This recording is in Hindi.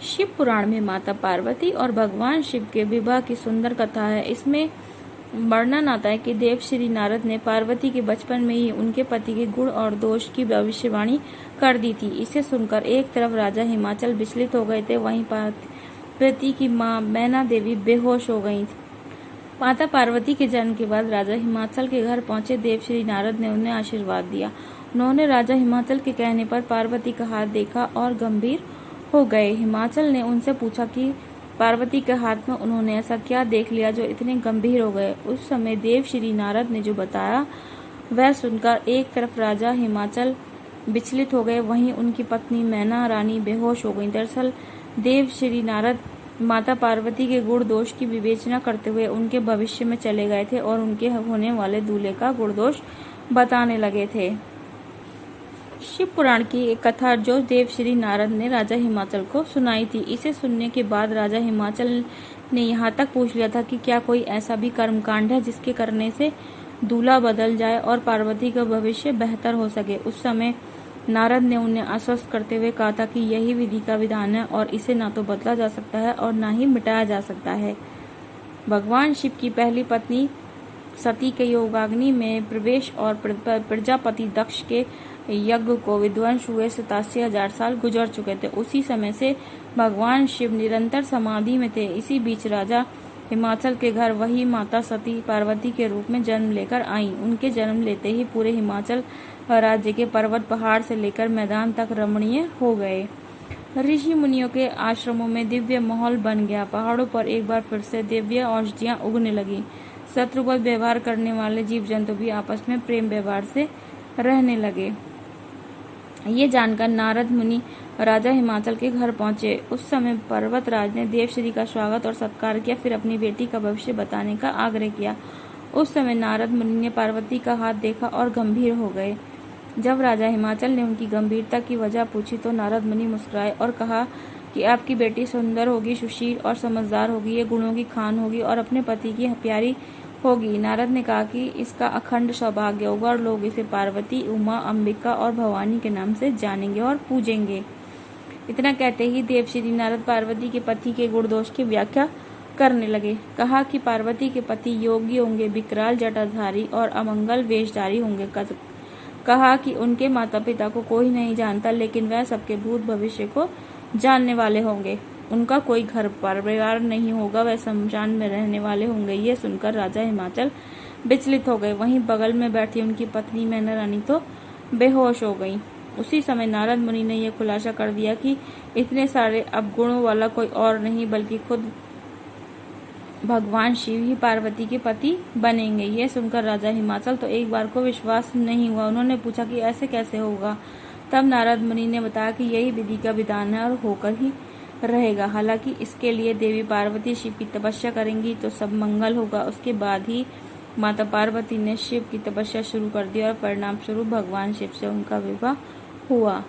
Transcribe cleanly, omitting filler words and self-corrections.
शिव पुराण में माता पार्वती और भगवान शिव के विवाह की सुंदर कथा है। इसमें वर्णन आता है कि देव श्री नारद ने पार्वती के बचपन में ही उनके पति के गुण और दोष की भविष्यवाणी कर दी थी। इसे सुनकर एक तरफ राजा हिमाचल विचलित हो गए थे, वहीं पार्वती की मां मैना देवी बेहोश हो गई थी। माता पार्वती के जन्म के बाद राजा हिमाचल के घर पहुंचे देव श्री नारद ने उन्हें आशीर्वाद दिया। उन्होंने राजा हिमाचल के कहने पर पार्वती का हाथ देखा और गंभीर हो गए। हिमाचल ने उनसे पूछा कि पार्वती के हाथ में उन्होंने ऐसा क्या देख लिया जो इतने गंभीर हो गए। उस समय देव श्री नारद ने जो बताया वह सुनकर एक तरफ राजा हिमाचल विचलित हो गए, वहीं उनकी पत्नी मैना रानी बेहोश हो गई। दरअसल देव श्री नारद माता पार्वती के गुण दोष की विवेचना करते हुए उनके भविष्य में चले गए थे और उनके होने वाले दूल्हे का गुण दोष बताने लगे थे। शिव पुराण की एक कथा जो देव श्री नारद ने राजा हिमाचल को सुनाई थी। इसे सुनने के बाद राजा हिमाचल ने यहाँ तक पूछ लिया था कि क्या कोई ऐसा भी कर्मकांड है जिसके करने से दूल्हा बदल जाए और पार्वती का भविष्य बेहतर हो सके। उस समय नारद ने उन्हें आश्वस्त करते हुए कहा था कि यही विधि का विधान है और इसे ना तो बदला जा सकता है और ना ही मिटाया जा सकता है। भगवान शिव की पहली पत्नी सती के योगाग्नि में प्रवेश और प्रजापति दक्ष के यज्ञ को विध्वंस हुए 87,000 साल गुजर चुके थे। उसी समय से भगवान शिव निरंतर समाधि में थे। इसी बीच राजा हिमाचल के घर वही माता सती पार्वती के रूप में जन्म लेकर आईं। उनके जन्म लेते ही पूरे हिमाचल राज्य के पर्वत पहाड़ से लेकर मैदान तक रमणीय हो गए। ऋषि मुनियों के आश्रमों में दिव्य माहौल बन गया। पहाड़ों पर एक बार फिर से दिव्य औषधियां उगने लगी। शत्रुवत व्यवहार करने वाले जीव जंतु भी आपस में प्रेम व्यवहार से रहने लगे। ये जानकर नारद मुनि राजा हिमाचल के घर पहुंचे। उस समय पर्वतराज ने देवश्री का स्वागत और सत्कार किया, फिर अपनी बेटी का भविष्य बताने का आग्रह किया। उस समय नारद मुनि ने पार्वती का हाथ देखा और गंभीर हो गए। जब राजा हिमाचल ने उनकी गंभीरता की वजह पूछी तो नारद मुनि मुस्कुराए और कहा कि आपकी बेटी सुंदर होगी, सुशील और समझदार होगी, ये गुणों की खान होगी और अपने पति की प्यारी होगी। नारद ने कहा कि इसका अखंड सौभाग्य होगा और लोग इसे पार्वती, उमा, अंबिका और भवानी के नाम से जानेंगे और पूजेंगे। इतना कहते ही देवश्री नारद पार्वती के पति के गुण दोष की व्याख्या करने लगे। कहा कि पार्वती के पति योगी होंगे, विकराल जटाधारी और अमंगल वेशधारी होंगे। कहा कि उनके माता पिता को कोई नहीं जानता, लेकिन वह सबके भूत भविष्य को जानने वाले होंगे। उनका कोई घर परिवार नहीं होगा, वह शमशान में रहने वाले होंगे। ये सुनकर राजा हिमाचल विचलित हो गए। वहीं बगल में बैठी उनकी पत्नी मैना रानी तो बेहोश हो गई। उसी समय नारद मुनि ने यह खुलासा कर दिया कि इतने सारे अवगुणों वाला कोई और नहीं बल्कि खुद भगवान शिव ही पार्वती के पति बनेंगे। यह सुनकर राजा हिमाचल तो एक बार को विश्वास नहीं हुआ। उन्होंने पूछा कि ऐसे कैसे होगा। तब नारद मुनि ने बताया कि यही विधि का विधान है और होकर ही रहेगा। हालांकि इसके लिए देवी पार्वती शिव की तपस्या करेंगी तो सब मंगल होगा। उसके बाद ही माता पार्वती ने शिव की तपस्या शुरू कर दी और परिणाम स्वरूप भगवान शिव से उनका विवाह हुआ।